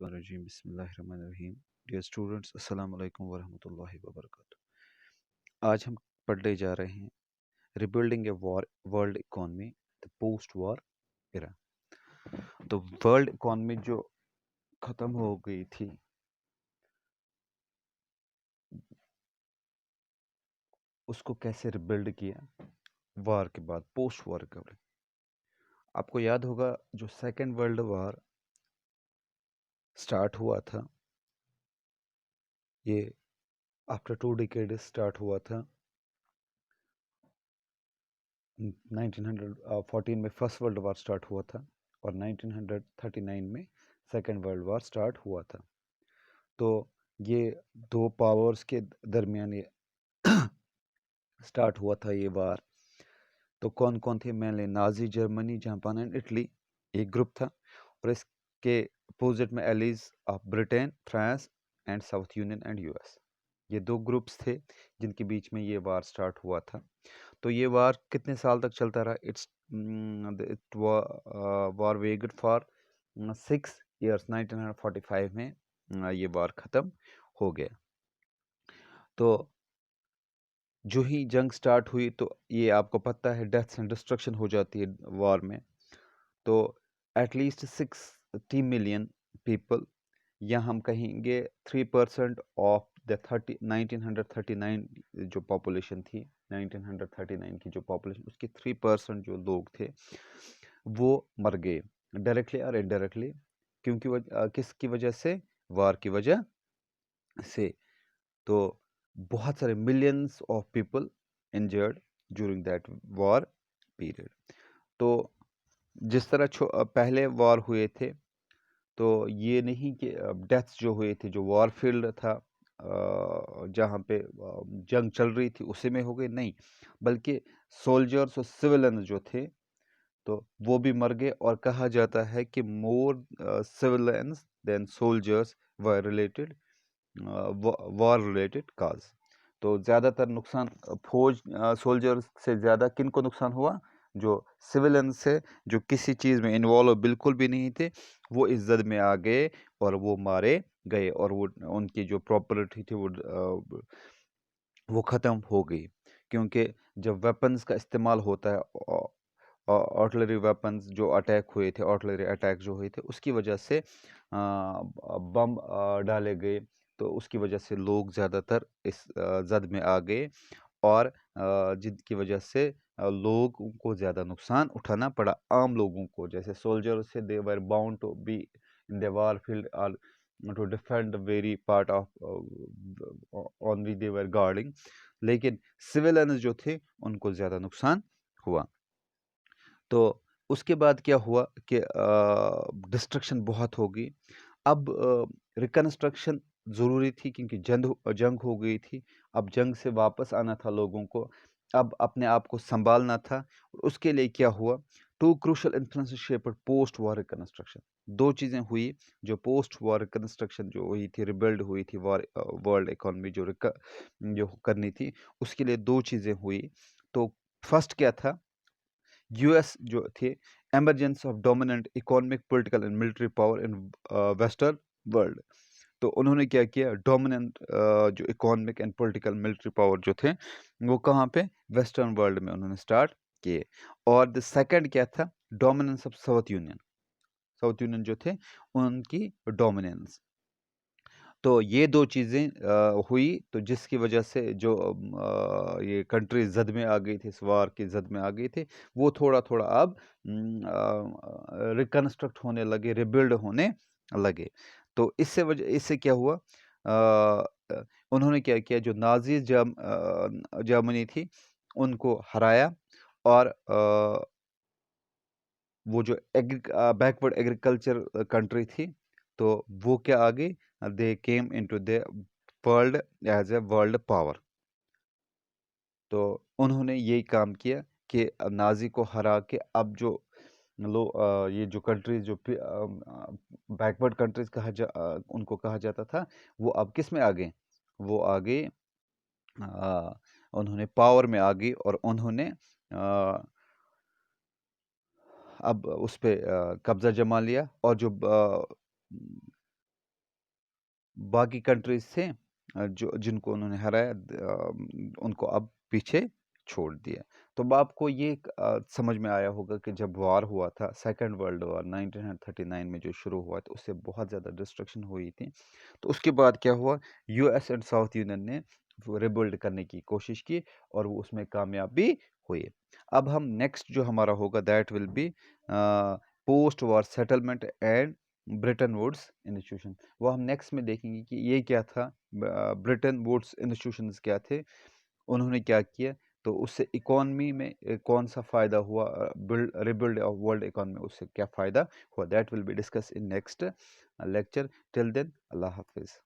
रजीम बिस्मिल्लाहिर्रहमानिर्रहीम। Dear students, अस्सलाम वालेकुम वरहमतुल्लाहि वबरकातुहू। आज हम पढ़ने जा रहे हैं rebuilding a war world economy the post war era. तो वर्ल्ड इकोनॉमी जो ख़त्म हो गई थी, उसको कैसे रिबिल्ड किया वॉर के बाद, पोस्ट वॉर रिकवरी। आपको याद होगा जो सेकेंड वर्ल्ड वॉर स्टार्ट हुआ था, ये आफ्टर 2 डिकेड स्टार्ट हुआ था। 1914 में फर्स्ट वर्ल्ड वॉर स्टार्ट हुआ था और 1939 में सेकेंड वर्ल्ड वॉर स्टार्ट हुआ था। तो ये दो पावर्स के दरमियान ये स्टार्ट हुआ था ये वार। तो कौन कौन थे? Mainly Nazi Germany, Japan and Italy एक ग्रुप था, और इसके अपोजिट में allies of Britain, France and south union and US. ये दो ग्रुप्स थे जिनके बीच में ये वार स्टार्ट हुआ था। तो ये वार कितने साल तक चलता रहा? It was waged for 6 years। 1945 में ये वार ख़त्म हो गया। तो जो ही जंग स्टार्ट हुई, तो ये आपको पता है डेथ्स एंड डिस्ट्रक्शन हो जाती है वार में। तो एटलीस्ट 60 मिलियन पीपल, या हम कहेंगे 3% ऑफ द 1939 जो पॉपुलेशन थी, 1939 की जो पॉपुलेशन, उसके 3% जो लोग थे वो मर गए, डायरेक्टली और इनडायरेक्टली। क्योंकि किसकी वजह से? वार की वजह से। तो बहुत सारे millions of people injured during that war period. तो जिस तरह पहले वॉर हुए थे, तो ये नहीं कि डेथ्स जो हुए थे, जो वॉर फील्ड था जहाँ पे जंग चल रही थी उसी में हो गई, नहीं, बल्कि सोल्जर्स और सिविलियन जो थे तो वो भी मर गए। और कहा जाता है कि more civilians than soldiers were related war related cause. तो ज़्यादातर नुकसान फौज सोल्जर्स से ज़्यादा किन को नुकसान हुआ? जो सिविलियन से, जो किसी चीज़ में इन्वॉल्व बिल्कुल भी नहीं थे, वो इज्जत में आ गए और वो मारे गए, और वो उनकी जो प्रॉपर्टी थी वो ख़त्म हो गई। क्योंकि जब वेपन्स का इस्तेमाल होता है, आर्टिलरी वेपन्स जो अटैक हुए थे, आर्टिलरी अटैक जो हुए थे, उसकी वजह से बम डाले गए, तो उसकी वजह से लोग ज़्यादातर इस जद में आ गए, और जिनकी वजह से लोगों को ज़्यादा नुकसान उठाना पड़ा, आम लोगों को। जैसे सोल्जर से they were bound to be in the war field और to defend the very part of only they were guarding, लेकिन सिविलियंस जो थे उनको ज़्यादा नुकसान हुआ। तो उसके बाद क्या हुआ कि डिस्ट्रक्शन बहुत हो गई। अब रिकन्स्ट्रक्शन ज़रूरी थी, क्योंकि जंग हो गई थी। अब जंग से वापस आना था लोगों को, अब अपने आप को संभालना था। उसके लिए क्या हुआ? Two crucial influences shaped post war reconstruction. दो चीज़ें हुई जो पोस्ट वॉर रिकन्स्ट्रक्शन जो हुई थी, रिबिल्ड हुई थी वॉर वर्ल्ड इकोनॉमी जो करनी थी, उसके लिए दो चीज़ें हुई। तो फर्स्ट क्या था? यूएस जो थे, emergence of dominant economic, political and military power in western world. तो उन्होंने क्या किया? डोमिनेंट जो economic and political military power जो थे, वो कहाँ पे? वेस्टर्न वर्ल्ड में उन्होंने स्टार्ट किए। और द सेकंड क्या था? Dominance of south union. South union जो थे उनकी डोमिनेंस। तो ये दो चीज़ें हुई, तो जिसकी वजह से जो ये कंट्री जद में आ गई थी, इस वार की जद में आ गई थी, वो थोड़ा थोड़ा अब रिकन्स्ट्रक्ट होने लगे, रिबिल्ड होने लगे। तो इससे क्या हुआ? उन्होंने क्या किया? जो नाजी जर्मनी थी उनको हराया, और वो जो बैकवर्ड एग्रीकल्चर कंट्री थी, तो वो क्या आ गई? They came into the world as a world power. तो उन्होंने यही काम किया कि नाजी को हरा के अब जो ये जो कंट्रीज जो बैकवर्ड कंट्रीज उनको कहा जाता था, वो अब किस में आ गए? वो आ गए, उन्होंने पावर में आ गई, और उन्होंने अब उस पे कब्जा जमा लिया। और जो बाकी कंट्रीज थे जो जिनको उन्होंने हराया उनको अब पीछे छोड़ दिया। तो अब आपको ये समझ में आया होगा कि जब वॉर हुआ था, सेकेंड वर्ल्ड वॉर 1939 में जो शुरू हुआ था, उससे बहुत ज़्यादा डिस्ट्रक्शन हुई थी। तो उसके बाद क्या हुआ, यूएस एंड साउथ यूनियन ने रिबिल्ड करने की कोशिश की और वो उसमें कामयाब भी हुए। अब हम नेक्स्ट जो हमारा होगा that will be post war settlement and Bretton Woods institution. वो हम नेक्स्ट में देखेंगे कि ये क्या था, ब्रिटेन वुड्स इंस्टीट्यूशंस क्या थे, उन्होंने क्या किया, तो उससे इकोनॉमी में कौन सा फ़ायदा हुआ, रिबिल्ड ऑफ वर्ल्ड इकोनॉमी, उससे क्या फ़ायदा हुआ, that will be discuss in next lecture. Till then, अल्लाह हाफिज़।